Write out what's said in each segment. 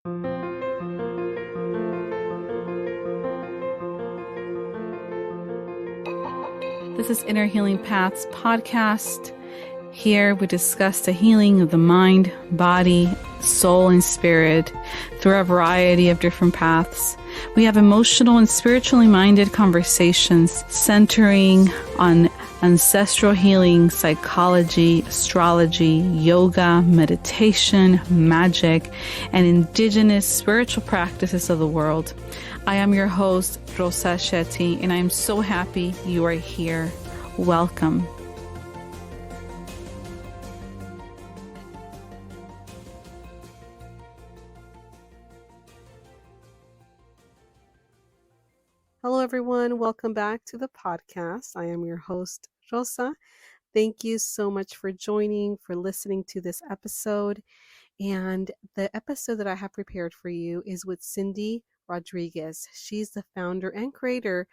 This is Inner Healing Paths podcast. Here we discuss the healing of the mind, body, soul, and spirit through a variety of different paths. We have emotional and spiritually minded conversations centering on ancestral healing, psychology, astrology, yoga, meditation, magic, and indigenous spiritual practices of the world. I am your host, Rosa Shetty, and I am so happy you are here. Welcome. Hello, everyone. Welcome back to the podcast. I am your host, Rosa. Thank you so much for joining, for listening to this episode. And the episode that I have prepared for you is with Cindy Rodriguez. She's the founder and creator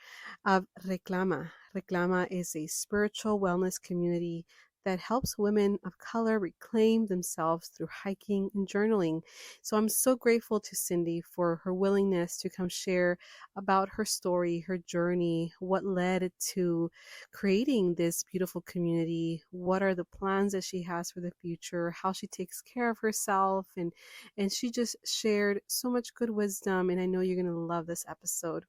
of Reclama. Reclama is a spiritual wellness community that helps women of color reclaim themselves through hiking and journaling. So I'm so grateful to Cindy for her willingness to come share about her story, her journey, what led to creating this beautiful community, what are the plans that she has for the future, how she takes care of herself, and she just shared so much good wisdom, and I know you're going to love this episode.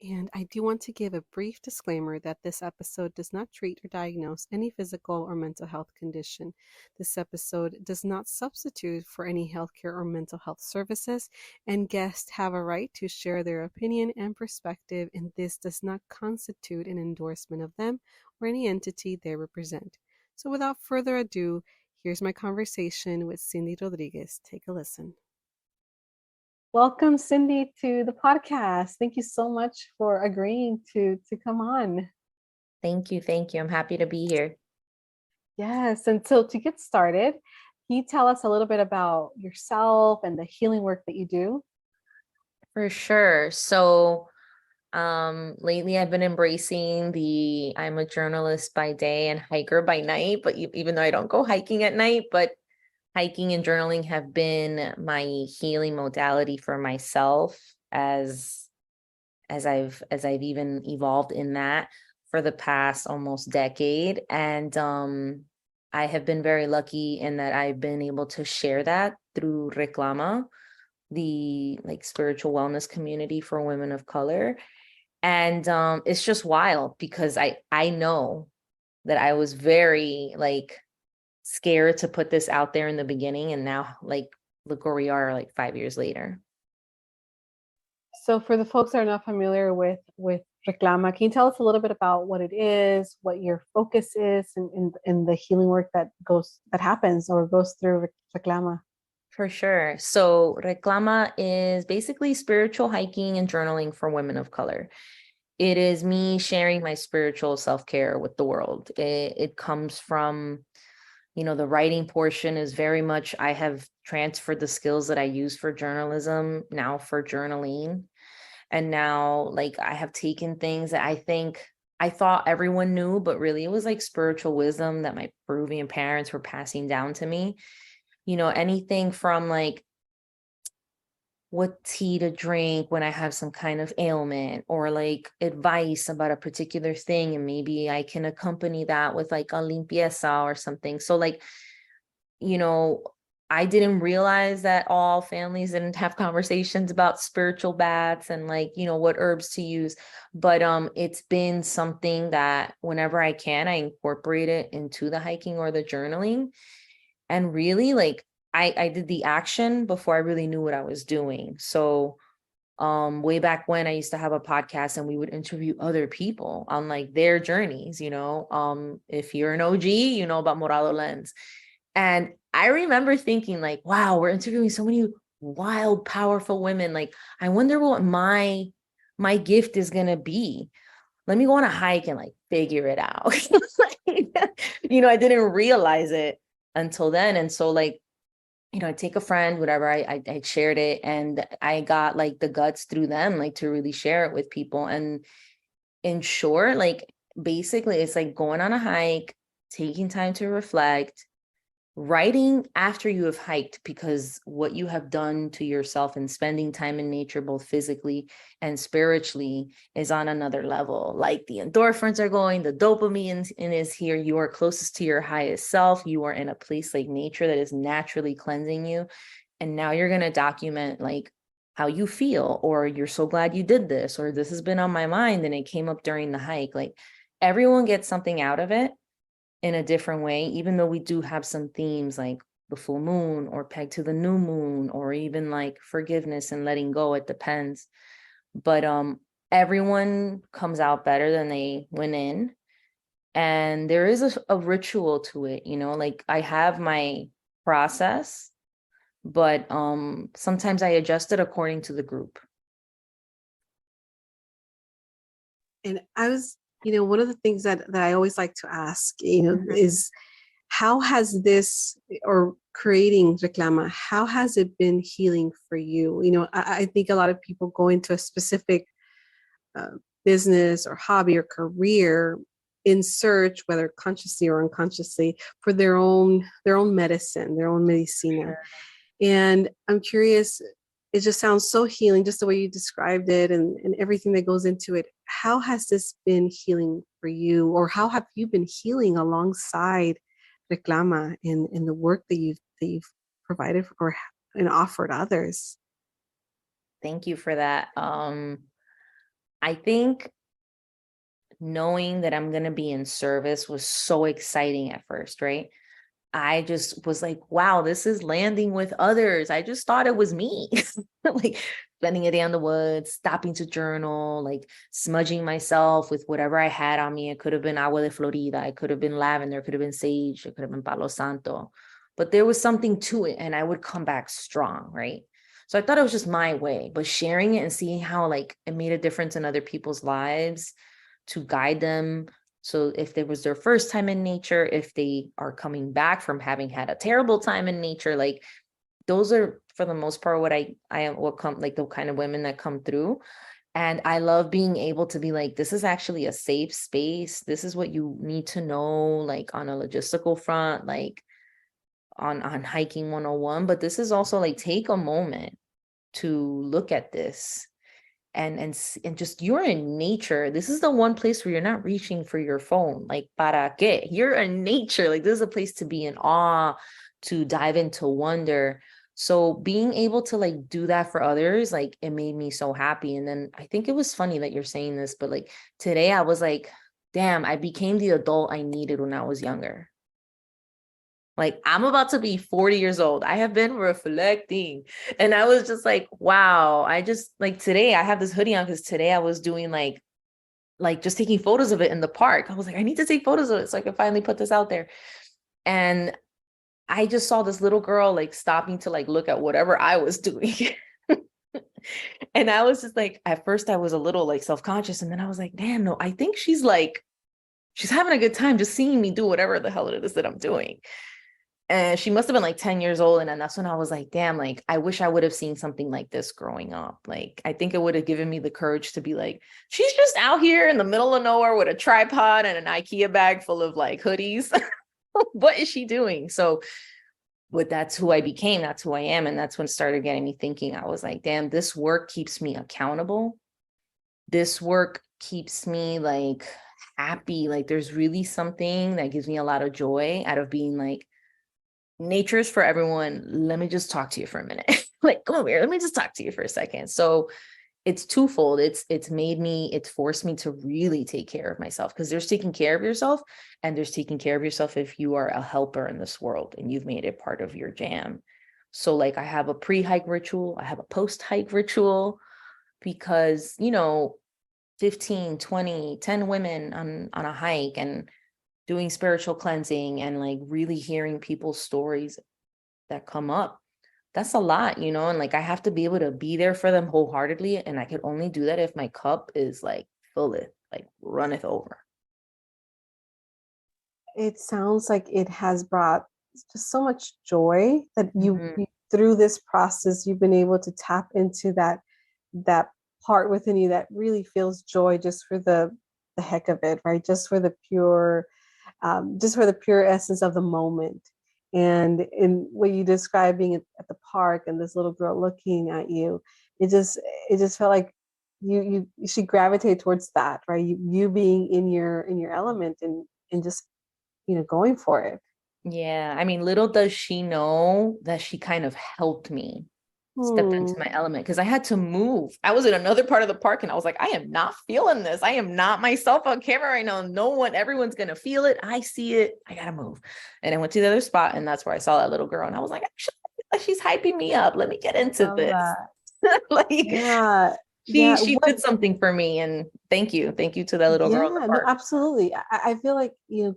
And I do want to give a brief disclaimer that this episode does not treat or diagnose any physical or mental health condition. This episode does not substitute for any healthcare or mental health services, and guests have a right to share their opinion and perspective, and this does not constitute an endorsement of them or any entity they represent. So without further ado, here's my conversation with Cindy Rodriguez. Take a listen. Welcome, Cindy, to the podcast. Thank you so much for agreeing to come on. Thank you. I'm happy to be here. Yes. And so to get started, can you tell us a little bit about yourself and the healing work that you do? For sure. So lately I've been embracing I'm a journalist by day and hiker by night, but even though I don't go hiking at night, but hiking and journaling have been my healing modality for myself as I've even evolved in that for the past almost decade. And I have been very lucky in that I've been able to share that through Reclama, the spiritual wellness community for women of color. And it's just wild because I know that I was very scared to put this out there in the beginning, and now look where we are 5 years later. So for the folks that are not familiar with Reclama, can you tell us a little bit about what it is, what your focus is in the healing work that happens or goes through Reclama? For sure. So Reclama is basically spiritual hiking and journaling for women of color. It is me sharing my spiritual self-care with the world. It comes from, the writing portion is very much, I have transferred the skills that I use for journalism now for journaling. And now I have taken things that I thought everyone knew, but really it was spiritual wisdom that my Peruvian parents were passing down to me. Anything from what tea to drink when I have some kind of ailment, or advice about a particular thing, and maybe I can accompany that with a limpieza or something. So I didn't realize that all families didn't have conversations about spiritual baths and what herbs to use. But it's been something that whenever I can, I incorporate it into the hiking or the journaling. And really I did the action before I really knew what I was doing. So way back when I used to have a podcast and we would interview other people on their journeys, if you're an OG, you know about Morado Lens. And I remember thinking wow, we're interviewing so many wild, powerful women. I wonder what my gift is going to be. Let me go on a hike and figure it out. I didn't realize it until then. And so I take a friend, whatever, I shared it, and I got the guts through them, to really share it with people. And in short, basically it's going on a hike, taking time to reflect, writing after you have hiked, because what you have done to yourself and spending time in nature, both physically and spiritually, is on another level. Like the endorphins are going, the dopamine is here. You are closest to your highest self. You are in a place like nature that is naturally cleansing you. And now you're going to document like how you feel, or you're so glad you did this, or this has been on my mind and it came up during the hike. Like everyone gets something out of it in a different way, even though we do have some themes like the full moon or pegged to the new moon, or even like forgiveness and letting go. It depends. But everyone comes out better than they went in. And there is a ritual to it, you know, like I have my process, but sometimes I adjust it according to the group. And I was, one of the things that I always like to ask, is how has this, or creating Reclama, how has it been healing for you? I think a lot of people go into a specific business or hobby or career in search, whether consciously or unconsciously, for their own medicine, their own medicina. Sure. And I'm curious, it just sounds so healing, just the way you described it, and everything that goes into it. How has this been healing for you, or how have you been healing alongside Reclama in the work that you've provided or and offered others? Thank you for that. I think knowing that I'm going to be in service was so exciting at first, right? I just was like, wow, this is landing with others. I just thought it was me, like spending a day in the woods, stopping to journal, like smudging myself with whatever I had on me. It could have been agua de Florida. It could have been lavender. It could have been sage. It could have been Palo Santo. But there was something to it, and I would come back strong, right? So I thought it was just my way, but sharing it and seeing how like it made a difference in other people's lives to guide them. So if there was their first time in nature, if they are coming back from having had a terrible time in nature, like those are for the most part what I am, what come like the kind of women that come through. And I love being able to be like, this is actually a safe space. This is what you need to know, like on a logistical front, like on hiking 101. But this is also like, take a moment to look at this. And just, you're in nature. This is the one place where you're not reaching for your phone. Like, para qué? You're in nature. Like, this is a place to be in awe, to dive into wonder. So being able to like do that for others, like it made me so happy. And then I think it was funny that you're saying this, but like today I was like, damn, I became the adult I needed when I was younger. Like, I'm about to be 40 years old. I have been reflecting. And I was just like, wow, I just like today I have this hoodie on because today I was doing like just taking photos of it in the park. I was like, I need to take photos of it so I can finally put this out there. And I just saw this little girl like stopping to like look at whatever I was doing. And I was just like, at first I was a little like self-conscious. And then I was like, damn, no, I think she's having a good time just seeing me do whatever the hell it is that I'm doing. And she must have been like 10 years old. And then that's when I was like, damn, like, I wish I would have seen something like this growing up. Like, I think it would have given me the courage to be like, she's just out here in the middle of nowhere with a tripod and an IKEA bag full of like hoodies. What is she doing? So that's who I became. That's who I am. And that's when it started getting me thinking. I was like, damn, this work keeps me accountable. This work keeps me like happy. Like, there's really something that gives me a lot of joy out of being like, nature is for everyone. Let me just talk to you for a minute. Like, come over here. Let me just talk to you for a second. So it's twofold. It's forced me to really take care of myself, because there's taking care of yourself and there's taking care of yourself if you are a helper in this world and you've made it part of your jam. So like, I have a pre-hike ritual. I have a post-hike ritual, because, 15, 20, 10 women on a hike and doing spiritual cleansing and like really hearing people's stories that come up. That's a lot, and like, I have to be able to be there for them wholeheartedly. And I could only do that if my cup is like fulleth, like runneth over. It sounds like it has brought just so much joy that you through this process, you've been able to tap into that part within you that really feels joy just for the heck of it, right? Just for the pure essence of the moment. And in what you described being at the park and this little girl looking at you, it just felt like you should gravitate towards that, right? You being in your element and just, going for it. Yeah. I mean, little does she know that she kind of helped me step into Hmm. my element because I had to move. I was in another part of the park and I was like, I am not feeling this. I am not myself on camera right now. No one, everyone's going to feel it. I see it. I got to move. And I went to the other spot and that's where I saw that little girl. And I was like, actually, she's hyping me up. Let me get into Love this. that. Like Yeah. she Yeah. she did something for me. And thank you. Thank you to that little girl in the Yeah, no, park. absolutely. I feel like,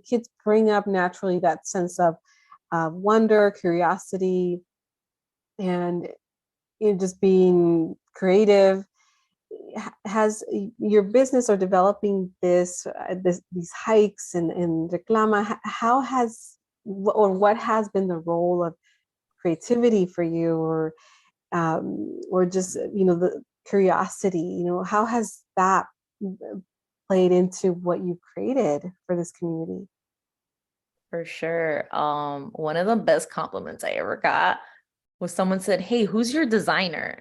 kids bring up naturally that sense of wonder, curiosity, and just being creative. Has your business or developing these hikes and reclama, how has or what has been the role of creativity for you, or just the curiosity, how has that played into what you've created for this community? For sure. One of the best compliments I ever got was someone said, "Hey, who's your designer?"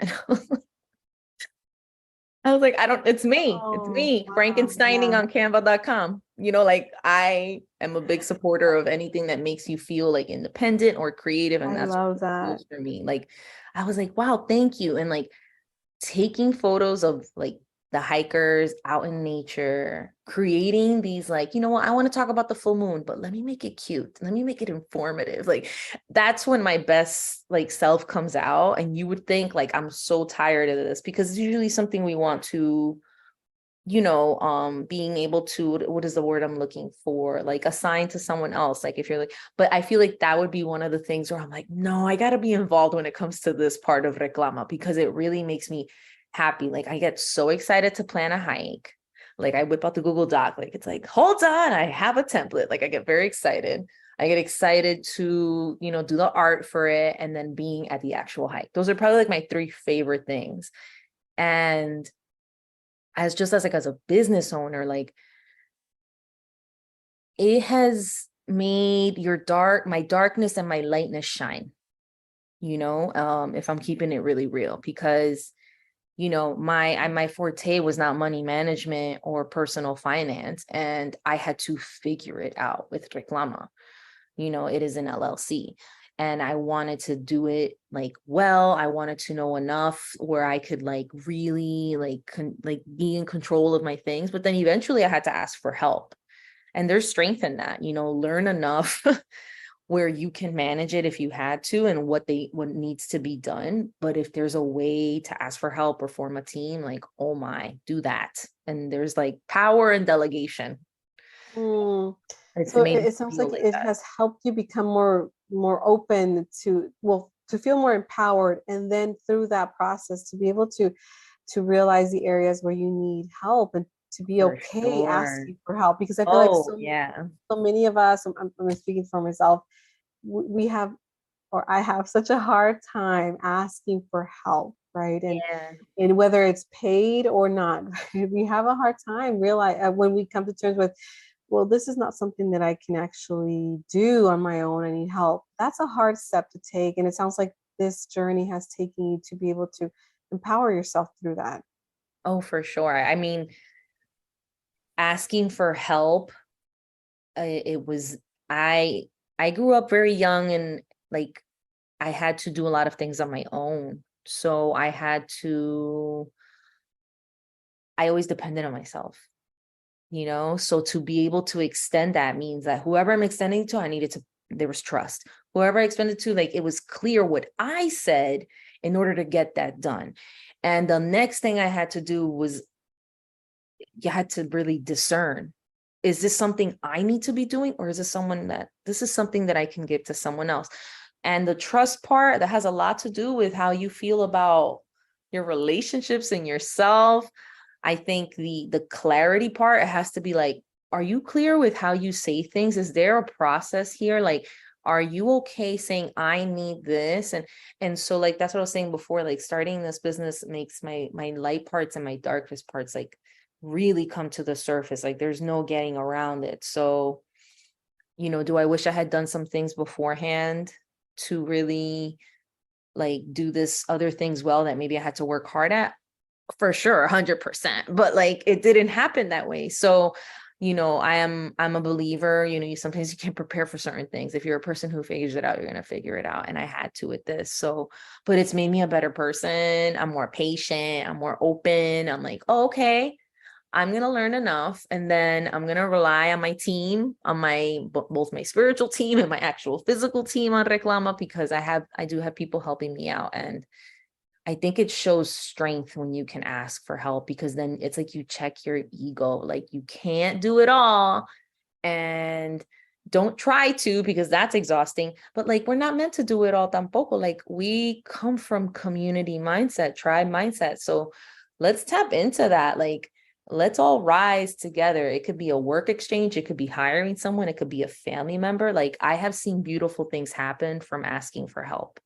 I was like, I don't, it's me. It's Oh, me, wow. Frankensteining Yeah, on Canva.com. Like I am a big supporter of anything that makes you feel like independent or creative. And I that's love what it that. was for me. Like, I was like, wow, thank you. And like taking photos of like the hikers out in nature, creating these like, you know what, I want to talk about the full moon, but let me make it cute. Let me make it informative. Like that's when my best like self comes out. And you would think like I'm so tired of this because it's usually something we want to, being able to, what is the word I'm looking for? Like assign to someone else. Like if you're like, but I feel like that would be one of the things where I'm like, no, I got to be involved when it comes to this part of reclama because it really makes me happy. Like I get so excited to plan a hike. Like I whip out the Google Doc, like it's like, hold on, I have a template. Like I get very excited. I get excited to, do the art for it and then being at the actual hike. Those are probably like my three favorite things. And as a business owner, like it has made my darkness and my lightness shine, if I'm keeping it really real, because, my forte was not money management or personal finance. And I had to figure it out with Reclama. It is an LLC. And I wanted to do it like well. I wanted to know enough where I could like really like be in control of my things. But then eventually I had to ask for help. And there's strength in that, learn enough where you can manage it if you had to and what needs to be done. But if there's a way to ask for help or form a team, like, oh my, do that. And there's like power and delegation. Mm. It's So made it me sounds feel like like it that. has helped you become more open to, well, to feel more empowered, and then through that process to be able to realize the areas where you need help, and to be For okay sure. asking for help, because I feel like Oh, yeah. so many of us, I'm speaking for myself, we have, or I have such a hard time asking for help, right? Yeah. And whether it's paid or not, we have a hard time realize when we come to terms with, well, this is not something that I can actually do on my own. I need help. That's a hard step to take. And it sounds like this journey has taken you to be able to empower yourself through that. Oh, for sure. I mean, asking for help, it was, I, I grew up very young and like I had to do a lot of things on my own. So I always depended on myself, So to be able to extend that means that whoever I'm extending to, there was trust. Whoever I extended to, like it was clear what I said in order to get that done. And the next thing I had to do was you had to really discern, is this something I need to be doing? Or is this is something that I can give to someone else? And the trust part, that has a lot to do with how you feel about your relationships and yourself. I think the clarity part, it has to be like, are you clear with how you say things? Is there a process here? Like, are you okay saying I need this? And so like that's what I was saying before, like starting this business makes my light parts and my darkest parts like really come to the surface. Like there's no getting around it. So do I wish I had done some things beforehand to really like do this other things well that maybe I had to work hard at? For sure, 100%. But like it didn't happen that way. So, I'm a believer, sometimes you can prepare for certain things. If you're a person who figures it out, you're going to figure it out. And I had to with this. So, but it's made me a better person. I'm more patient. I'm more open. I'm like, oh, okay, I'm going to learn enough. And then I'm going to rely on my team, on both my spiritual team and my actual physical team on Reclama, because I do have people helping me out. And I think it shows strength when you can ask for help, because then it's like you check your ego, like you can't do it all, and don't try to, because that's exhausting. But like, we're not meant to do it all tampoco. Like, we come from community mindset, tribe mindset. So let's tap into that. Like, let's all rise together. It could be a work exchange. It could be hiring someone. It could be a family member. Like, I have seen beautiful things happen from asking for help.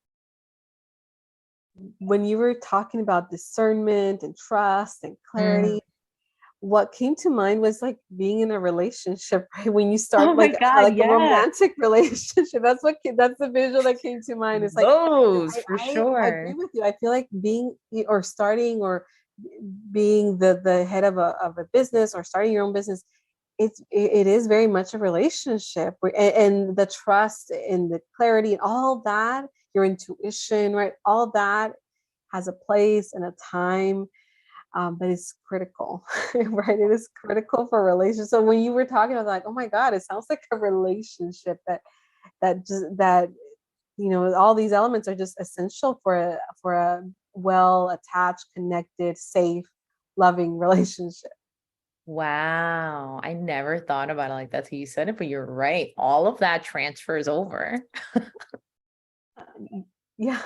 When you were talking about discernment and trust and clarity, what came to mind was like being in a relationship, right? When you start Oh my God, a romantic relationship, that's the visual that came to mind. It's like those for I sure. agree with you. I feel like being or starting or being the head of a business or starting your own business, it is very much a relationship, and the trust and the clarity and all that, your intuition, right? All that has a place and a time, but it's critical, right? It is critical for a relationship. So when you were talking about like, oh my God, it sounds like a relationship that all these elements are just essential for a well attached, connected, safe, loving relationship. Wow. I never thought about it like that till you said it, but you're right. All of that transfers over. Yeah.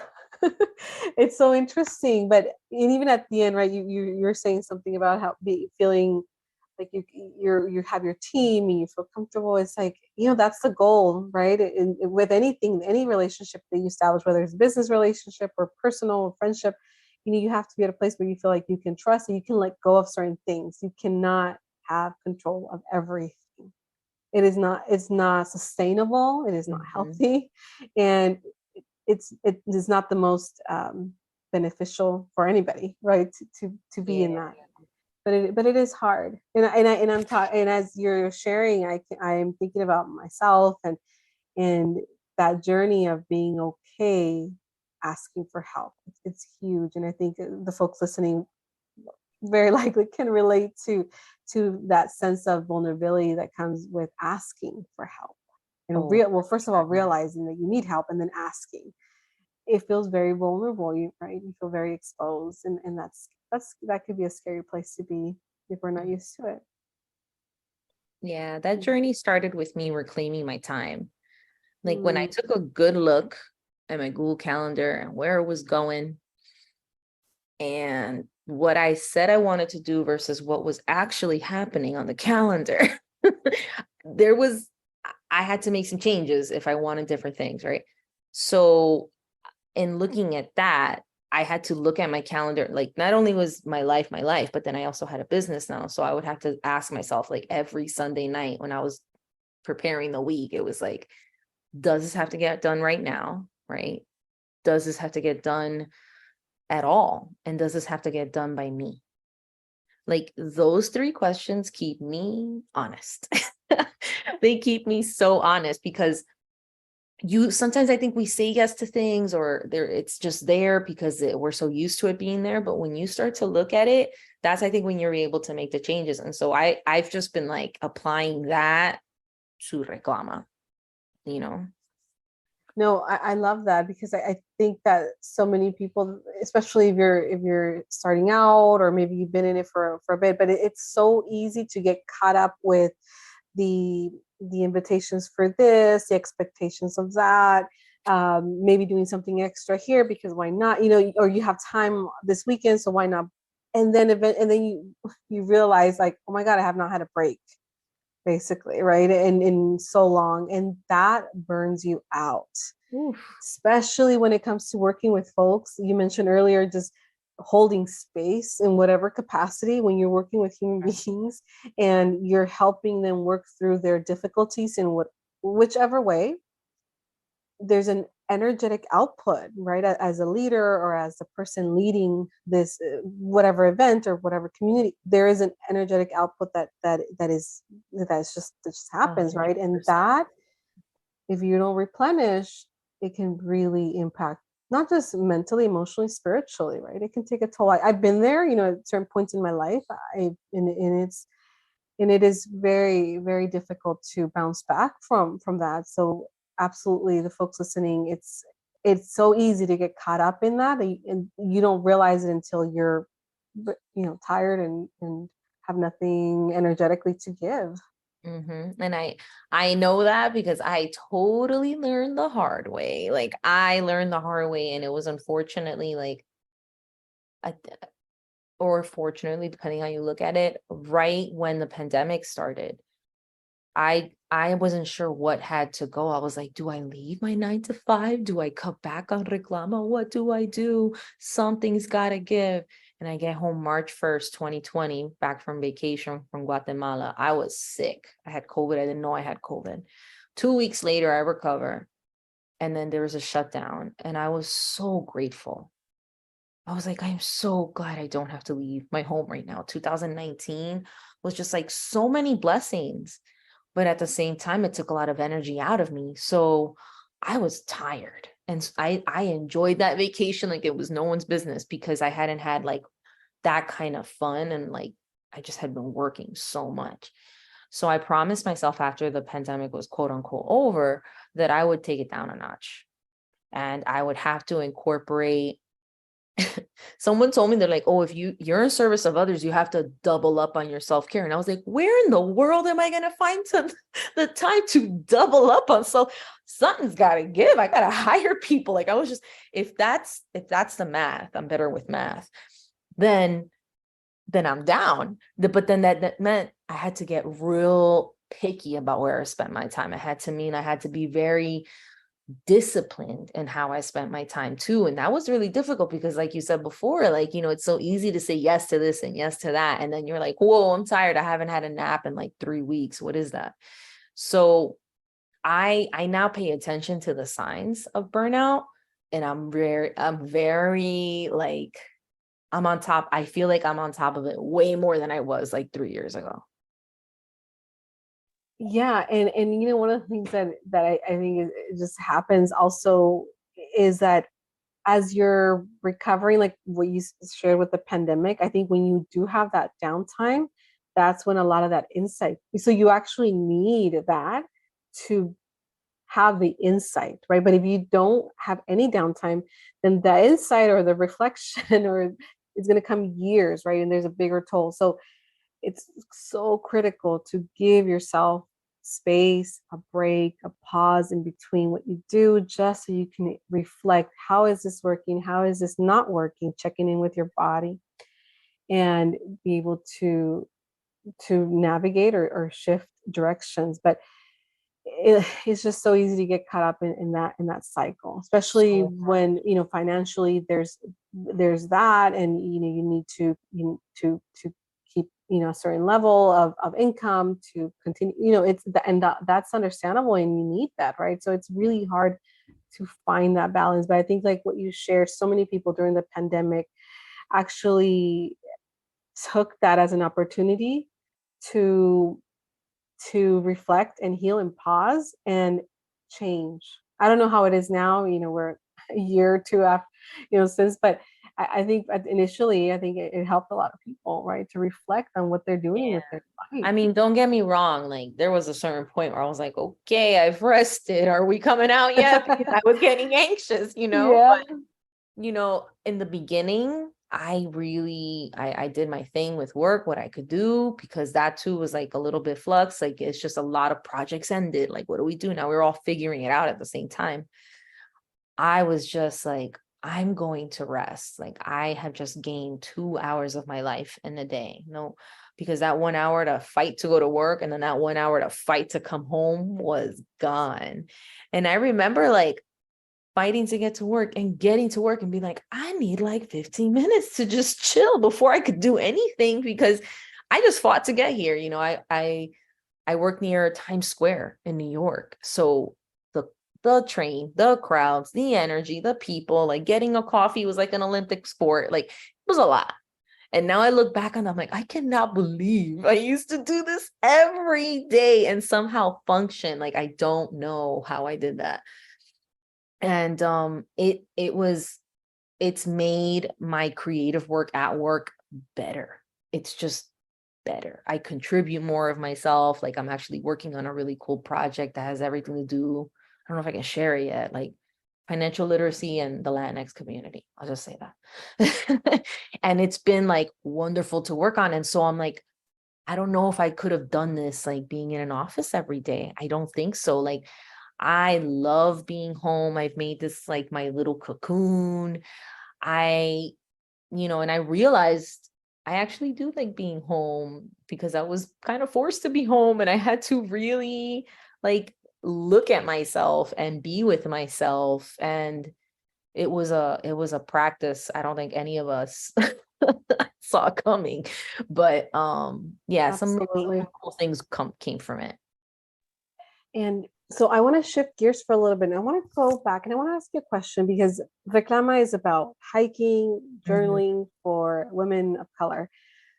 It's so interesting, but and even at the end, right, you're saying something about how feeling like you have your team and you feel comfortable. It's like, that's the goal, right? With anything, any relationship that you establish, whether it's a business relationship or personal or friendship, you have to be at a place where you feel like you can trust and you can let go of certain things. You cannot have control of everything. It's not sustainable. It is not healthy. And it is not the most beneficial for anybody, right? To be in that, but it is hard. And as you're sharing, I'm thinking about myself and that journey of being okay asking for help. It's huge, and I think the folks listening very likely can relate to that sense of vulnerability that comes with asking for help. And well, first of all, realizing that you need help and then asking. It feels very vulnerable, right? You feel very exposed, and that could be a scary place to be if we're not used to it. Yeah, that journey started with me reclaiming my time. Like when I took a good look at my Google Calendar and where it was going and what I said I wanted to do versus what was actually happening on the calendar, I had to make some changes if I wanted different things, right? So in looking at that, I had to look at my calendar. Like, not only was my life, but then I also had a business now. So I would have to ask myself, like, every Sunday night when I was preparing the week, it was like, does this have to get done right now? Right? Does this have to get done at all? And does this have to get done by me? Like, those three questions keep me honest. They keep me so honest, because sometimes I think we say yes to things, or it's just there because we're so used to it being there. But when you start to look at it, that's, I think, when you're able to make the changes. And so I've just been like applying that to Reclama, No, I love that, because I think that so many people, especially if you're starting out, or maybe you've been in it for a bit, but it's so easy to get caught up with the invitations for this, the expectations of that, maybe doing something extra here because why not? Or you have time this weekend, so why not? And then you realize, like, oh my God, I have not had a break, basically, right? And in so long, and that burns you out. Oof. Especially when it comes to working with folks. You mentioned earlier just holding space in whatever capacity when you're working with human beings and you're helping them work through their difficulties in whichever way, there's an energetic output, right? As a leader or as the person leading this whatever event or whatever community, there is an energetic output that just happens, right? And 100%. that, if you don't replenish, it can really impact not just mentally, emotionally, spiritually, right? It can take a toll. I've been there, at certain points in my life. And it is very, very difficult to bounce back from that. So absolutely, the folks listening, it's so easy to get caught up in that, and you don't realize it until you're tired and have nothing energetically to give. And I know that because I totally learned the hard way. Like I learned the hard way, and it was unfortunately like a, or fortunately, depending how you look at it, right when the pandemic started. I wasn't sure what had to go. I was like, do I leave my 9 to 5? Do I cut back on reclama? What do I do? Something's gotta give. And I get home March 1st, 2020, back from vacation from Guatemala. I was sick. I had COVID. I didn't know I had COVID. 2 weeks later, I recover. And then there was a shutdown. And I was so grateful. I was like, I'm so glad I don't have to leave my home right now. 2019 was just like so many blessings. But at the same time, it took a lot of energy out of me. So I was tired. And I enjoyed that vacation like it was no one's business, because I hadn't had like that kind of fun. And like, I just had been working so much. So I promised myself after the pandemic was quote unquote over that I would take it down a notch. And I would have to incorporate. Someone told me, they're like, oh, if you're in service of others, you have to double up on your self-care. And I was like, where in the world am I going to find the time to double up on self? Something's got to give. I got to hire people. Like I was just, if that's the math, I'm better with math, then I'm down. But then that meant I had to get real picky about where I spent my time. I had to be very disciplined in how I spent my time too. And that was really difficult because like you said before, like, it's so easy to say yes to this and yes to that. And then you're like, whoa, I'm tired. I haven't had a nap in like 3 weeks. What is that? So I now pay attention to the signs of burnout, and I'm very like, I'm on top. I feel like I'm on top of it way more than I was like 3 years ago. Yeah, and one of the things that I think it just happens also is that as you're recovering, like what you shared with the pandemic, I think when you do have that downtime, that's when a lot of that insight. So you actually need that to have the insight, right? But if you don't have any downtime, then the insight or the reflection or is going to come years, right? And there's a bigger toll. So it's so critical to give yourself space, a break, a pause in between what you do, just so you can reflect, how is this working? How is this not working? Checking in with your body and be able to navigate or shift directions. But it's just so easy to get caught up in that cycle, especially So when financially there's that, and you need to keep a certain level of income to continue. It's the and that's understandable, and you need that, right? So it's really hard to find that balance. But I think like what you shared, so many people during the pandemic actually took that as an opportunity to reflect and heal and pause and change. I don't know how it is now, we're a year or two after, since, but I think initially, I think it helped a lot of people, right, to reflect on what they're doing with their life. I mean, don't get me wrong. Like there was a certain point where I was like, okay, I've rested. Are we coming out yet? Because I was getting anxious, Yeah. But, in the beginning, I did my thing with work, what I could do, because that too was like a little bit flux. Like it's just a lot of projects ended. Like, what do we do now? We're all figuring it out at the same time. I was just like, I'm going to rest. Like I have just gained 2 hours of my life in a day. No, because that 1 hour to fight to go to work and then that 1 hour to fight to come home was gone. And I remember like fighting to get to work and getting to work and being like, I need like 15 minutes to just chill before I could do anything, because I just fought to get here. I I work near Times Square in New York. So the train, the crowds, the energy, the people, like getting a coffee was like an Olympic sport. Like it was a lot. And now I look back and I'm like, I cannot believe I used to do this every day and somehow function. Like, I don't know how I did that. And it's made my creative work at work better. It's just better. I contribute more of myself. Like, I'm actually working on a really cool project that has everything to do, I don't know if I can share it yet, like financial literacy and the Latinx community. I'll just say that. And it's been like wonderful to work on. And so I'm like, I don't know if I could have done this like being in an office every day. I don't think so. Like, I love being home. I've made this like my little cocoon. And I realized I actually do like being home because I was kind of forced to be home, and I had to really like look at myself and be with myself. And it was a practice I don't think any of us saw coming. But yeah, some really Absolutely. cool things came from it. And so I want to shift gears for a little bit. And I want to go back and I want to ask you a question because Reclama is about hiking, Mhm. journaling for women of color.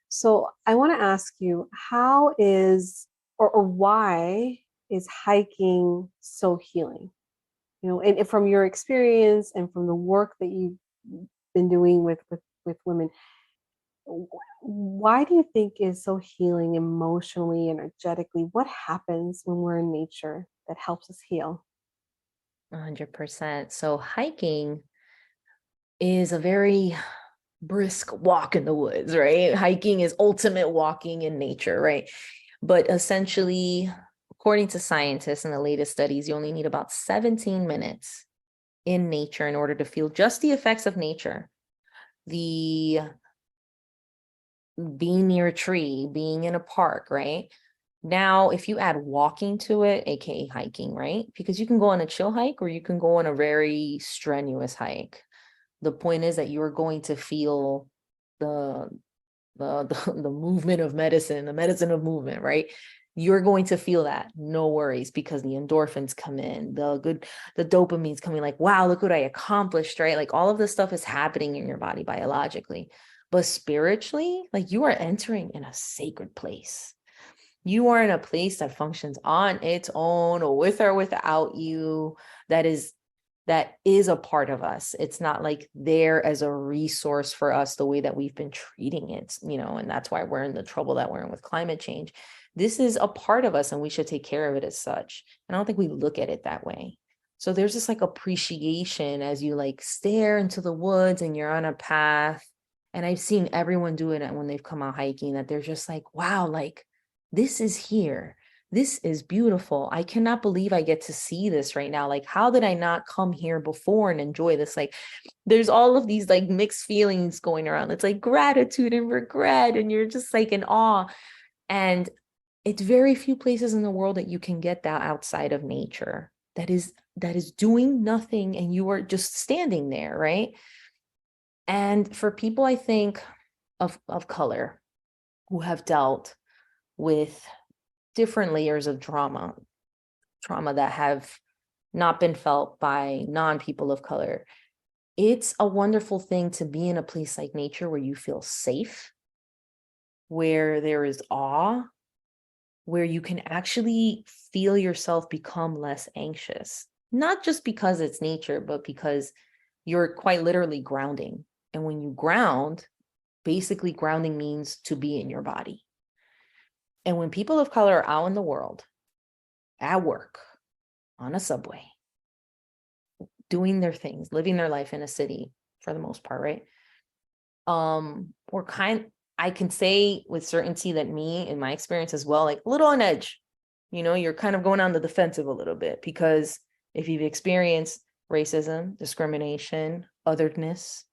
So I want to ask you, how is or why is hiking so healing? And from your experience and from the work that you've been doing with women, why do you think is so healing emotionally, energetically? What happens when we're in nature that helps us heal? 100%. So hiking is a very brisk walk in the woods, right? Hiking is ultimate walking in nature, right? But essentially, according to scientists in the latest studies, you only need about 17 minutes in nature in order to feel just the effects of nature. The being near a tree, being in a park, right? Now, if you add walking to it, aka hiking, right? Because you can go on a chill hike or you can go on a very strenuous hike. The point is that you're going to feel the the movement of medicine, the medicine of movement, right? You're going to feel that, no worries, because the endorphins come in, the dopamine's coming, like, wow, look what I accomplished, right? Like all of this stuff is happening in your body biologically. But spiritually, like you are entering in a sacred place. You are in a place that functions on its own or with or without you, that is a part of us. It's not like there as a resource for us the way that we've been treating it, and that's why we're in the trouble that we're in with climate change. This is a part of us and we should take care of it as such. And I don't think we look at it that way. So there's this like appreciation as you like stare into the woods and you're on a path. And I've seen everyone do it when they've come out hiking, that they're just like, wow, like this is here. This is beautiful. I cannot believe I get to see this right now. Like, how did I not come here before and enjoy this? Like, there's all of these like mixed feelings going around. It's like gratitude and regret, and you're just like in awe. And it's very few places in the world that you can get that outside of nature that is doing nothing and you are just standing there, right? And for people, I think, of color who have dealt with different layers of trauma that have not been felt by non-people of color, it's a wonderful thing to be in a place like nature where you feel safe, where there is awe, where you can actually feel yourself become less anxious, not just because it's nature, but because you're quite literally grounding. And when you ground, basically grounding means to be in your body. And when people of color are out in the world, at work, on a subway, doing their things, living their life in a city for the most part, right? I can say with certainty that me, in my experience as well, like a little on edge, you're kind of going on the defensive a little bit, because if you've experienced racism, discrimination, otherness,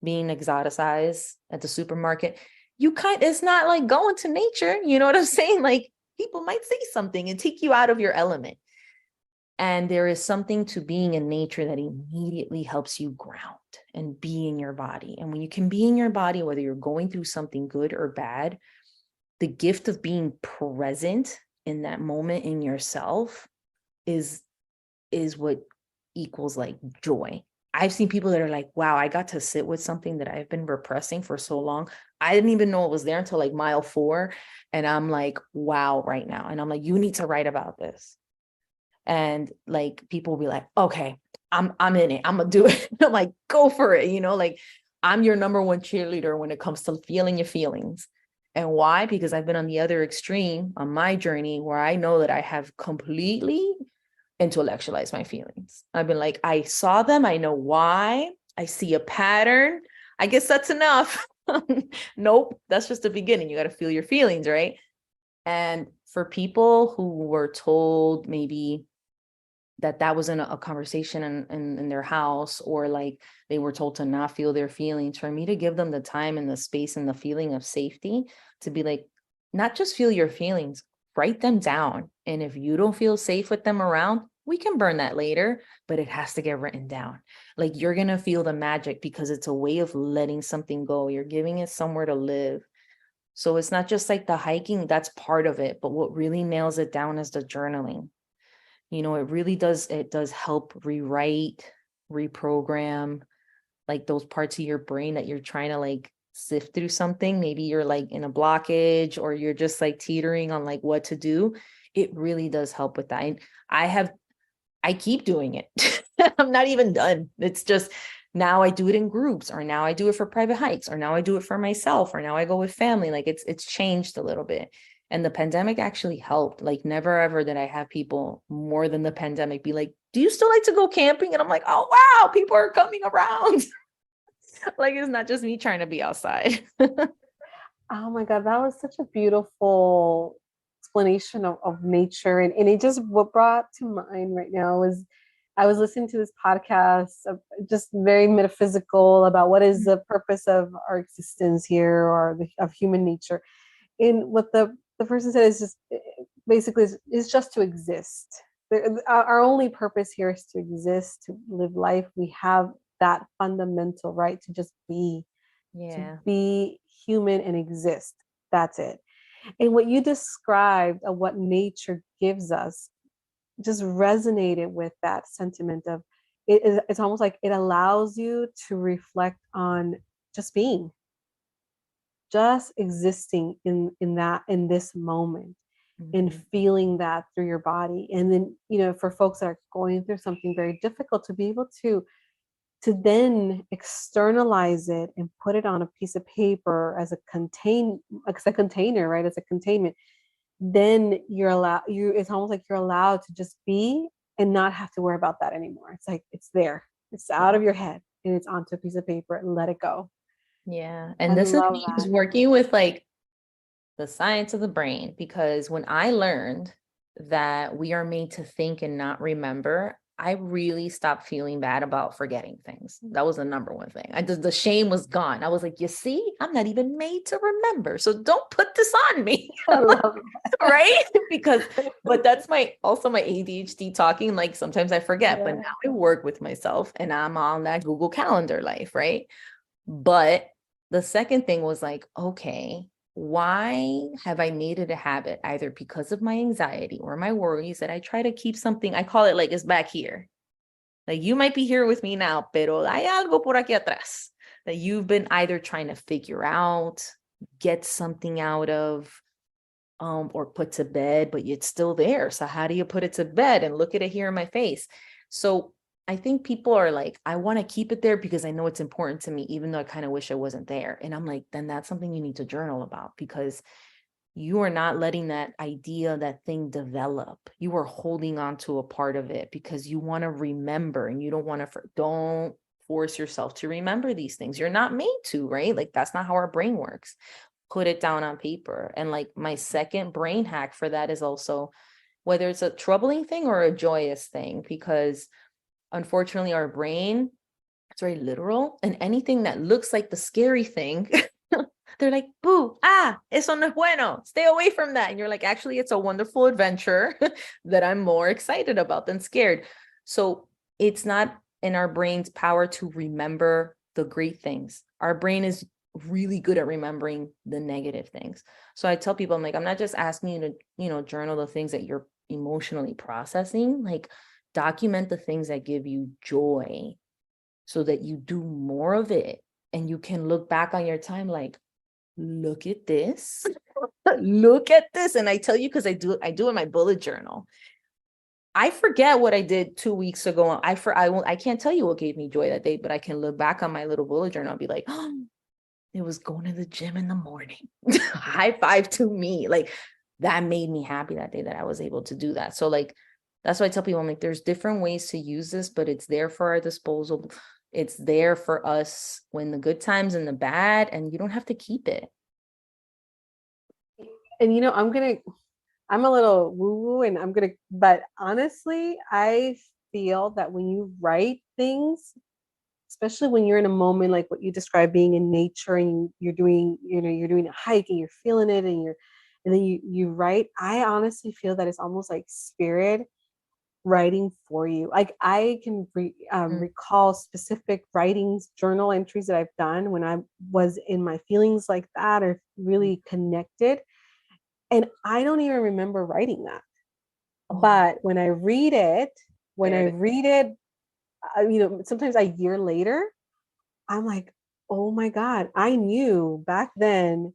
being exoticized at the supermarket, it's not like going to nature, you know what I'm saying? Like people might say something and take you out of your element. And there is something to being in nature that immediately helps you ground and be in your body. And when you can be in your body, whether you're going through something good or bad, the gift of being present in that moment in yourself is what equals like joy. I've seen people that are like, wow, I got to sit with something that I've been repressing for so long. I didn't even know it was there until like mile 4. And I'm like, wow, right now. And I'm like, you need to write about this. And like, people will be like, okay, I'm in it. I'm gonna do it. I'm like, go for it. Like, I'm your number one cheerleader when it comes to feeling your feelings. And why? Because I've been on the other extreme on my journey where I know that I have completely intellectualized my feelings. I've been like, I saw them. I know why. I see a pattern. I guess that's enough. Nope. That's just the beginning. You got to feel your feelings, right? And for people who were told maybe that wasn't a conversation in their house, or like they were told to not feel their feelings, for me to give them the time and the space and the feeling of safety to be like, not just feel your feelings, write them down. And if you don't feel safe with them around, we can burn that later, but it has to get written down. Like, you're going to feel the magic because it's a way of letting something go. You're giving it somewhere to live. So it's not just like the hiking, that's part of it. But what really nails it down is the journaling. It really does. It does help rewrite, reprogram, like those parts of your brain that you're trying to like sift through something. Maybe you're like in a blockage, or you're just like teetering on like what to do. It really does help with that. And I keep doing it. I'm not even done. It's just now I do it in groups, or now I do it for private hikes, or now I do it for myself, or now I go with family. Like, it's changed a little bit. And the pandemic actually helped. Like, never ever did I have people more than the pandemic be like, do you still like to go camping? And I'm like, oh, wow, people are coming around. Like, it's not just me trying to be outside. Oh my God, that was such a beautiful explanation of nature. And it just, what brought to mind right now was I was listening to this podcast, just very metaphysical, about what is the purpose of our existence here, or of human nature. And what the person said is just basically is just to exist. Our only purpose here is to exist, to live life. We have that fundamental right to just be, Yeah. to be human and exist. That's it. And what you described of what nature gives us just resonated with that sentiment of it's almost like it allows you to reflect on just being, just existing in this moment, and feeling that through your body. And then, for folks that are going through something very difficult, to be able to then externalize it and put it on a piece of paper as a container, right? As a containment. Then it's almost like you're allowed to just be and not have to worry about that anymore. It's like, it's there. It's out of your head and it's onto a piece of paper, and let it go. Yeah. I And this is love me that. just working with like the science of the brain, because when I learned that we are made to think and not remember, I really stopped feeling bad about forgetting things. That was the number one thing. The shame was gone. I was like, you see, I'm not even made to remember. So don't put this on me. I love Right? But that's also my ADHD talking. Like, sometimes I forget, but now I work with myself and I'm on that Google Calendar life, right? But the second thing was like, okay, why have I made it a habit, either because of my anxiety or my worries, that I try to keep something, I call it like, it's back here. Like, you might be here with me now, pero hay algo por aquí atrás that you've been either trying to figure out, get something out of, or put to bed, but it's still there. So how do you put it to bed? And look at it here in my face. So I think people are like, I want to keep it there because I know it's important to me, even though I kind of wish it wasn't there. And I'm like, then that's something you need to journal about, because you are not letting that idea, that thing develop. You are holding on to a part of it because you want to remember, and you don't want to, don't force yourself to remember these things. You're not made to, right? Like, that's not how our brain works. Put it down on paper. And like, my second brain hack for that is also, whether it's a troubling thing or a joyous thing, because unfortunately our brain, it's very literal, and anything that looks like the scary thing, they're like, boo, eso no es bueno, stay away from that. And you're like, actually, it's a wonderful adventure that I'm more excited about than scared. So it's not in our brain's power to remember the great things. Our brain is really good at remembering the negative things. So I tell people, I'm like, I'm not just asking you to, journal the things that you're emotionally processing, like document the things that give you joy so that you do more of it. And you can look back on your time like, look at this, look at this. And I tell you, because I do in my bullet journal. I forget what I did 2 weeks ago. I can't tell you what gave me joy that day, but I can look back on my little bullet journal and be like, oh, it was going to the gym in the morning. High five to me. Like that made me happy that day that I was able to do that. So like, that's why I tell people, I'm like, there's different ways to use this, but it's there for our disposal. It's there for us when the good times and the bad, and you don't have to keep it. And I'm a little woo-woo and but honestly, I feel that when you write things, especially when you're in a moment like what you described, being in nature and you're doing a hike and you're feeling it and then you write, I honestly feel that it's almost like spirit writing for you. Like I can recall specific writings, journal entries that I've done when I was in my feelings like that or really connected. And I don't even remember writing that. But when I read it, sometimes a year later, I'm like, oh my God, I knew back then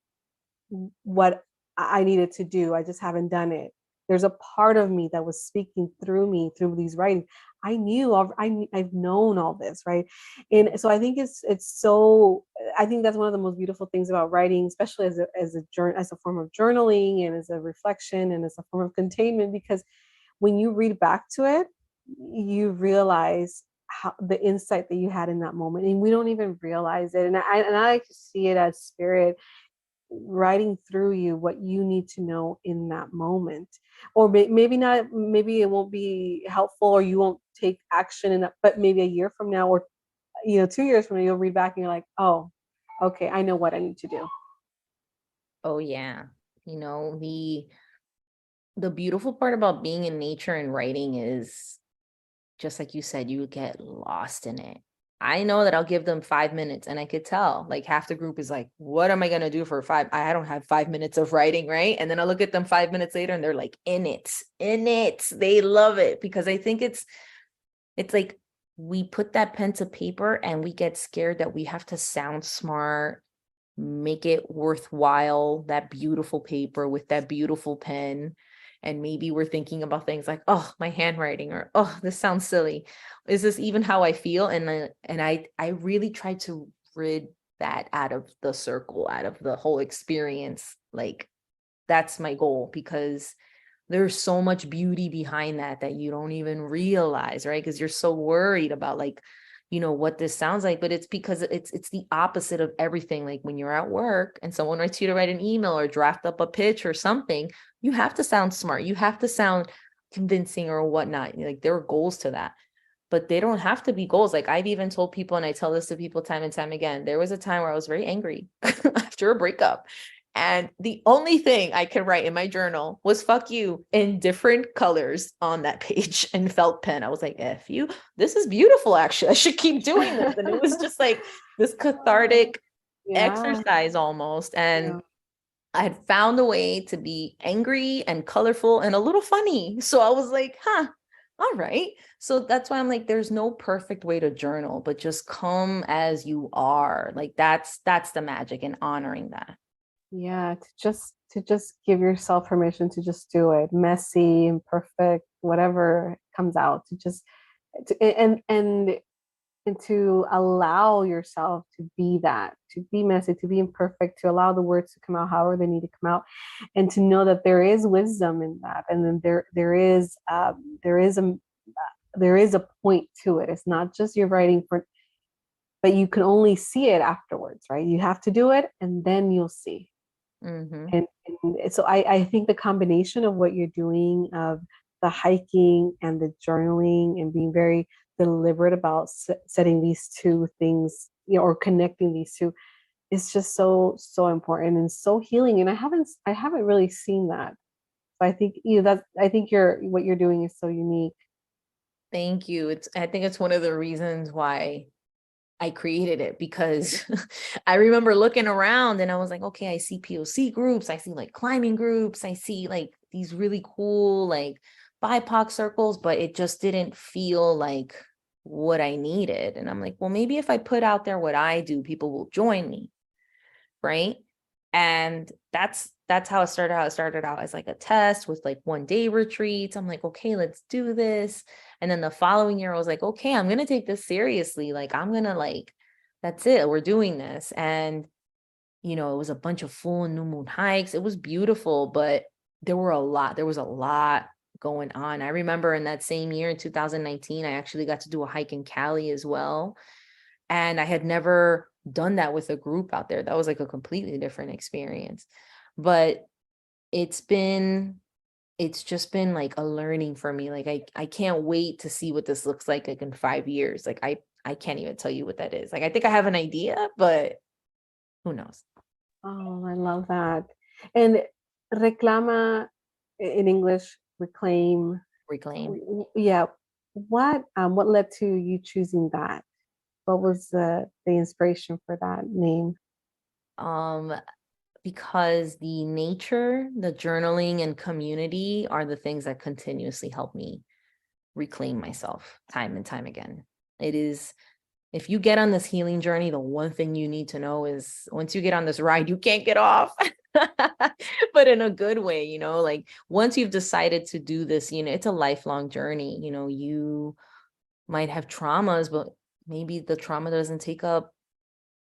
what I needed to do. I just haven't done it. There's a part of me that was speaking through me through these writings. I've known all this, right? And so I think I think that's one of the most beautiful things about writing, especially as a form of journaling and as a reflection and as a form of containment, because when you read back to it, you realize how the insight that you had in that moment, and we don't even realize it. And I like to see it as spirit writing through you what you need to know in that moment, or maybe not. Maybe it won't be helpful, or you won't take action in that. But maybe a year from now, or 2 years from now, you'll read back and you're like, oh, okay, I know what I need to do. Oh yeah, the beautiful part about being in nature and writing is, just like you said, you get lost in it. I know that I'll give them 5 minutes and I could tell like half the group is like, what am I going to do for I don't have 5 minutes of writing. Right. And then I look at them 5 minutes later and they're like in it. They love it, because I think it's like we put that pen to paper and we get scared that we have to sound smart, make it worthwhile, that beautiful paper with that beautiful pen. And maybe we're thinking about things like, oh, my handwriting, or oh, this sounds silly. Is this even how I feel? And I really try to rid that out of the circle, out of the whole experience. Like that's my goal, because there's so much beauty behind that you don't even realize, right? Because you're so worried about like, what this sounds like, but it's because it's the opposite of everything. Like when you're at work and someone writes you to write an email or draft up a pitch or something, you have to sound smart. You have to sound convincing or whatnot. Like there are goals to that, but they don't have to be goals. Like I've even told people, and I tell this to people time and time again, there was a time where I was very angry after a breakup. And the only thing I could write in my journal was fuck you in different colors on that page and felt pen. I was like, F you. This is beautiful, actually. I should keep doing this. And it was just like this cathartic exercise almost. And I had found a way to be angry and colorful and a little funny. So I was like, all right. So that's why I'm like, there's no perfect way to journal, but just come as you are. Like that's the magic in honoring that. Yeah, to just give yourself permission to just do it, messy, imperfect, whatever comes out, and to allow yourself to be that, to be messy, to be imperfect, to allow the words to come out however they need to come out, and to know that there is wisdom in that, and then there is a point to it. It's not just you're writing for, but you can only see it afterwards, right? You have to do it, and then you'll see. Mm-hmm. And so I think the combination of what you're doing, of the hiking and the journaling and being very deliberate about setting these two things, or connecting these two, is just so important and so healing. And I haven't really seen that. So I think what you're doing is so unique. Thank you. I think it's one of the reasons why I created it because I remember looking around and I was like, okay, I see POC groups, I see like climbing groups, I see like these really cool like BIPOC circles, but it just didn't feel like what I needed. And I'm like, well, maybe if I put out there what I do, people will join me, right? And that's how it started out. It started out as like a test with like 1-day retreats. I'm like, okay, let's do this. And then the following year, I was like, okay, I'm gonna take this seriously. Like, I'm gonna like, that's it. We're doing this. And it was a bunch of full and new moon hikes. It was beautiful, but there was a lot going on. I remember in that same year in 2019, I actually got to do a hike in Cali as well. And I had never done that with a group out there. That was like a completely different experience. But it's just been like a learning for me. Like I can't wait to see what this looks like in 5 years. Like I can't even tell you what that is. Like I think I have an idea, but who knows? Oh, I love that. And reclama in English, reclaim. Reclaim. Yeah. What led to you choosing that? What was the inspiration for that name? Um, because the nature, the journaling and community are the things that continuously help me reclaim myself time and time again. It is, if you get on this healing journey, the one thing you need to know is once you get on this ride, you can't get off. But in a good way, like once you've decided to do this, it's a lifelong journey. You might have traumas, but maybe the trauma doesn't take up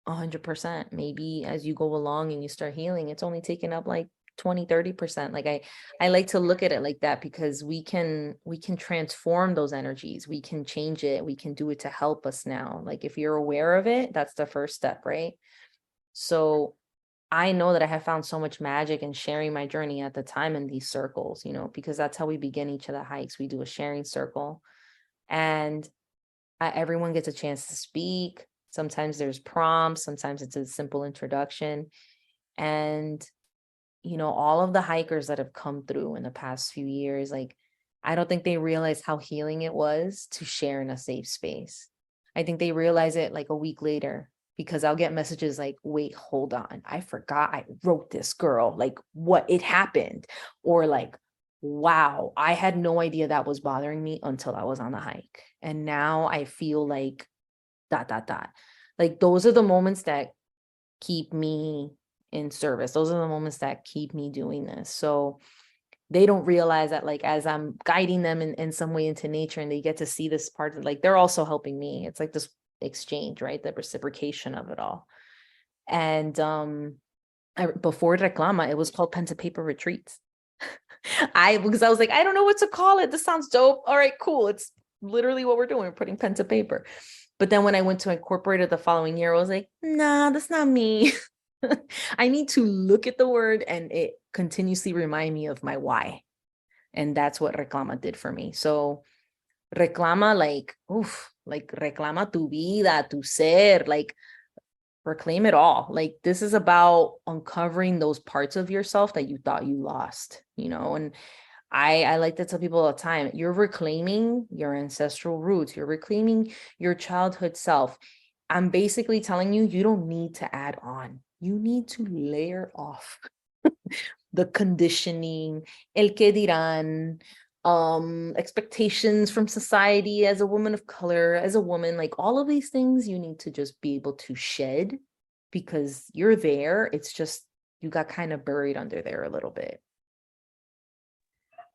100%. Maybe as you go along and you start healing, it's only taking up like 20-30%. Like I like to look at it like that, because we can transform those energies. We can change it. We can do it to help us now. Like if you're aware of it, that's the first step, right? So I know that I have found so much magic in sharing my journey at the time in these circles, because that's how we begin each of the hikes. We do a sharing circle, and everyone gets a chance to speak. Sometimes there's prompts, sometimes it's a simple introduction. And, all of the hikers that have come through in the past few years, like, I don't think they realize how healing it was to share in a safe space. I think they realize it like a week later, because I'll get messages like, wait, hold on, I forgot I wrote this, girl, like what, it happened. Or like, wow, I had no idea that was bothering me until I was on the hike. And now I feel like ... Like those are the moments that keep me in service. Those are the moments that keep me doing this. So they don't realize that, like, as I'm guiding them in some way into nature, and they get to see this part of, like, they're also helping me. It's like this exchange, right? The reciprocation of it all. And before Reclama, it was called Pen to Paper Retreats. Because I was like, I don't know what to call it. This sounds dope. All right, cool. It's literally what we're doing. We're putting pen to paper. But then when I went to incorporate it the following year, I was like, nah, that's not me. I need to look at the word and it continuously remind me of my why. And that's what Reclama did for me. So Reclama, like reclama tu vida, tu ser, like reclaim it all. Like this is about uncovering those parts of yourself that you thought you lost, and I like to tell people all the time, you're reclaiming your ancestral roots. You're reclaiming your childhood self. I'm basically telling you, you don't need to add on. You need to layer off the conditioning, el que dirán, expectations from society as a woman of color, as a woman, like all of these things you need to just be able to shed, because you're there. It's just, you got kind of buried under there a little bit.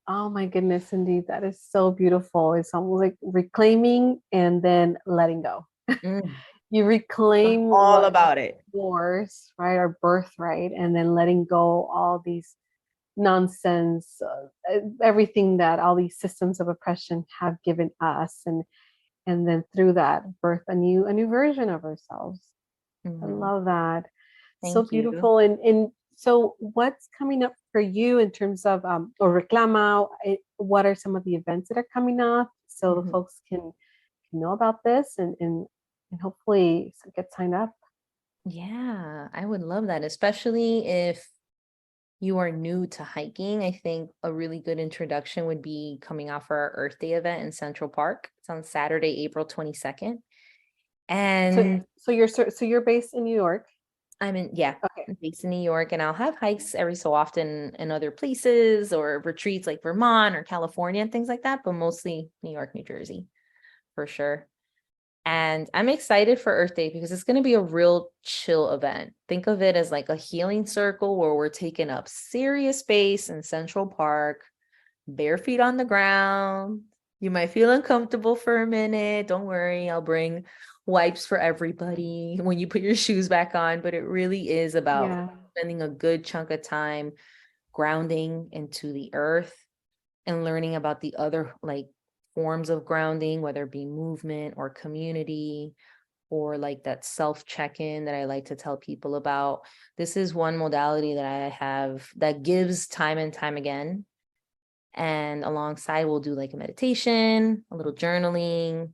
Oh my goodness, indeed. That is so beautiful. It's almost like reclaiming and then letting go. You reclaim all about it. Yours, right? Our birthright, and then letting go all these nonsense, everything that all these systems of oppression have given us, and then through that birth a new version of ourselves. I love that. So beautiful. And so what's coming up for you in terms of or Reclama? What are some of the events that are coming up, so the folks can know about this and hopefully get signed up? Yeah, I would love that, especially if you are new to hiking. I think a really good introduction would be coming out for our Earth Day event in Central Park. It's on Saturday, April 22nd. And So you're based in New York. I'm Okay. based in New York, and I'll have hikes every so often in other places or retreats like Vermont or California and things like that, but mostly New York, New Jersey for sure. And I'm excited for Earth Day because it's going to be a real chill event. Think of it as like a healing circle where we're taking up serious space in Central Park, bare feet on the ground. You might feel uncomfortable for a minute. Don't worry, I'll bring wipes for everybody when you put your shoes back on. But it really is about Yeah. spending a good chunk of time grounding into the earth and learning about the other like forms of grounding, whether it be movement or community or like that self check-in that I like to tell people about. This is one modality that I have that gives time and time again. And alongside, we'll do like a meditation, a little journaling,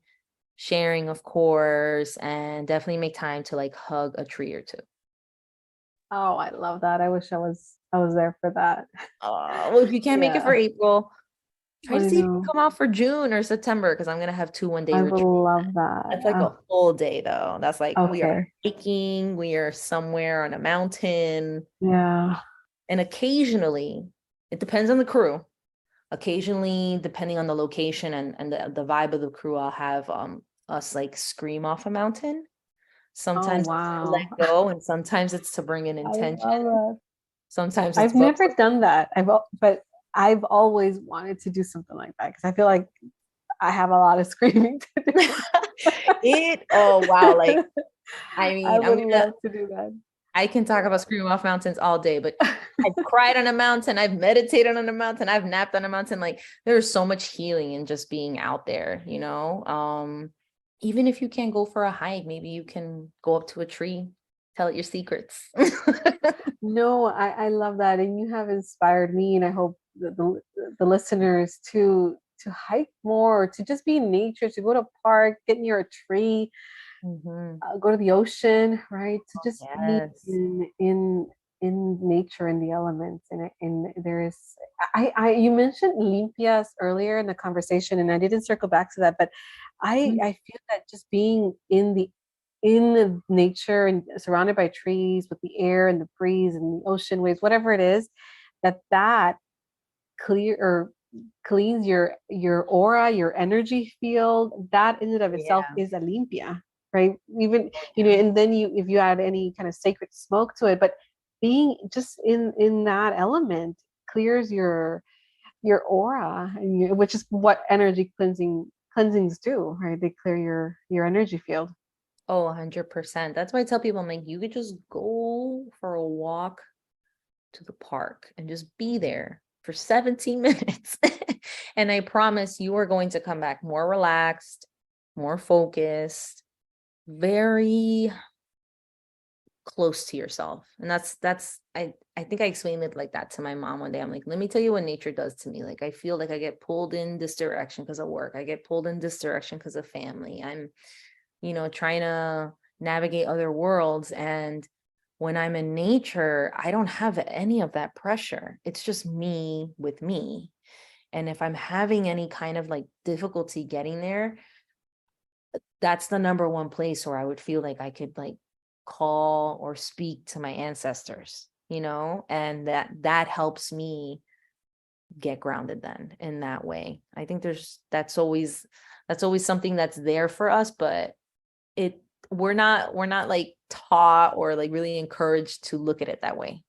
sharing, of course, and definitely make time to like hug a tree or two. Oh, I love that. I wish I was there for that. Well, if you can't make it for Yeah, April, try I to see if you know. can come out for June or September because I'm gonna have 2 one-day I would retreats. love that. That's like a full day though. That's like we are Okay. hiking, we are somewhere on a mountain, Yeah. and occasionally, it depends on the crew. Occasionally, depending on the location and the vibe of the crew, I'll have us like scream off a mountain. Oh, Sometimes it's to let wow. go, and sometimes it's to bring in I intention. love that. Sometimes it's I've both. never done that. But I've always wanted to do something like that because I feel like I have a lot of screaming to Oh wow, like do. I I mean, would love to do that. I can talk about screaming off mountains all day, but I've cried on a mountain, I've meditated on a mountain, I've napped on a mountain. Like there's so much healing in just being out there, you know? Even if you can't go for a hike, maybe you can go up to a tree, tell it your secrets. No, I love that, and you have inspired me, and I hope the listeners to hike more, to just be in nature, to go to a park, get near a tree, Mhm. go to the ocean, right? To just be Yes. in nature, in the elements, and there is I you mentioned limpias earlier in the conversation, and I didn't circle back to that, but Mhm. I feel that just being in the nature and surrounded by trees with the air and the breeze and the ocean waves, whatever it is, that clear or cleans your aura, your energy field. That in and of itself Yeah. is a limpia, right? Even Oh, you know, yeah. and then you if you add any kind of sacred smoke to it, but being just in that element clears your aura, and which is what energy cleansings do, right? They clear your energy field. Oh, 100%. That's why I tell people, I'm like, you could just go for a walk to the park and just be there for 17 minutes. And I promise you are going to come back more relaxed, more focused, very close to yourself. And I think I explained it like that to my mom one day. I'm like, let me tell you what nature does to me. Like I feel like I get pulled in this direction because of work. I get pulled in this direction because of family. I'm, trying to navigate other worlds. And when I'm in nature, I don't have any of that pressure. It's just me with me. And if I'm having any kind of like difficulty getting there, that's the number one place where I would feel like I could like call or speak to my ancestors, and that helps me get grounded then in that way. I think that's always something that's there for us, but it we're not like taught or like really encouraged to look at it that way.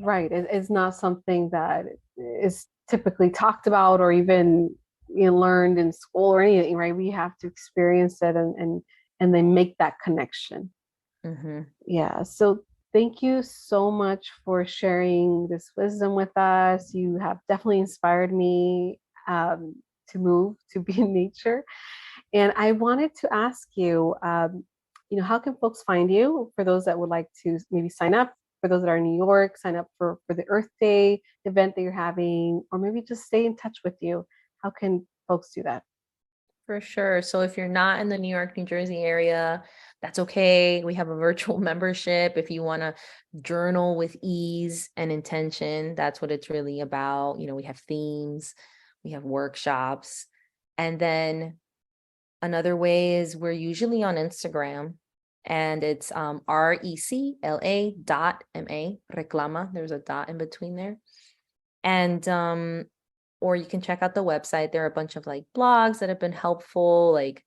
Right. It's not something that is typically talked about or even learned in school or anything, right? We have to experience it and then make that connection. Hmm. Yeah. So thank you so much for sharing this wisdom with us. You have definitely inspired me to move, to be in nature. And I wanted to ask you, how can folks find you for those that would like to maybe sign up, for those that are in New York, sign up for the Earth Day event that you're having, or maybe just stay in touch with you? How can folks do that? For sure. So if you're not in the New York, New Jersey area, that's okay. We have a virtual membership. If you want to journal with ease and intention, that's what it's really about. We have themes, we have workshops. And then Another way is we're usually on Instagram, and it's RECLA.MA, reclama. There's a dot in between there. And or you can check out the website. There are a bunch of like blogs that have been helpful, like,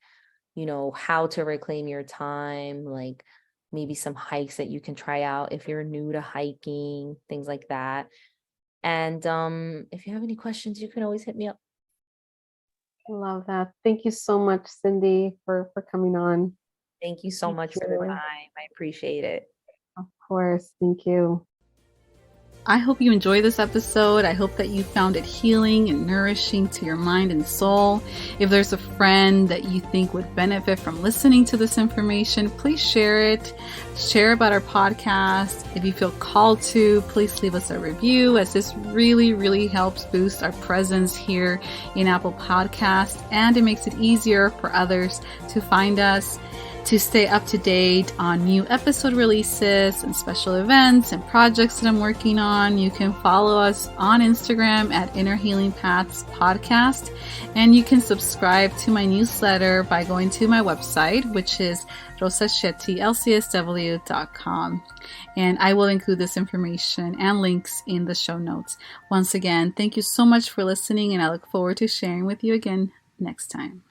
how to reclaim your time, like maybe some hikes that you can try out if you're new to hiking, things like that. And if you have any questions, you can always hit me up. Love that. Thank you so much, Cindy, for coming on. Thank you so Thank much for the you. time. I appreciate it. Of course. Thank you. I hope you enjoyed this episode. I hope that you found it healing and nourishing to your mind and soul. If there's a friend that you think would benefit from listening to this information, please share it. Share about our podcast. If you feel called to, please leave us a review, as this really, really helps boost our presence here in Apple Podcasts, and it makes it easier for others to find us. To stay up to date on new episode releases and special events and projects that I'm working on, you can follow us on Instagram at Inner Healing Paths Podcast. And you can subscribe to my newsletter by going to my website, which is rosashetty.lcsw.com. And I will include this information and links in the show notes. Once again, thank you so much for listening, and I look forward to sharing with you again next time.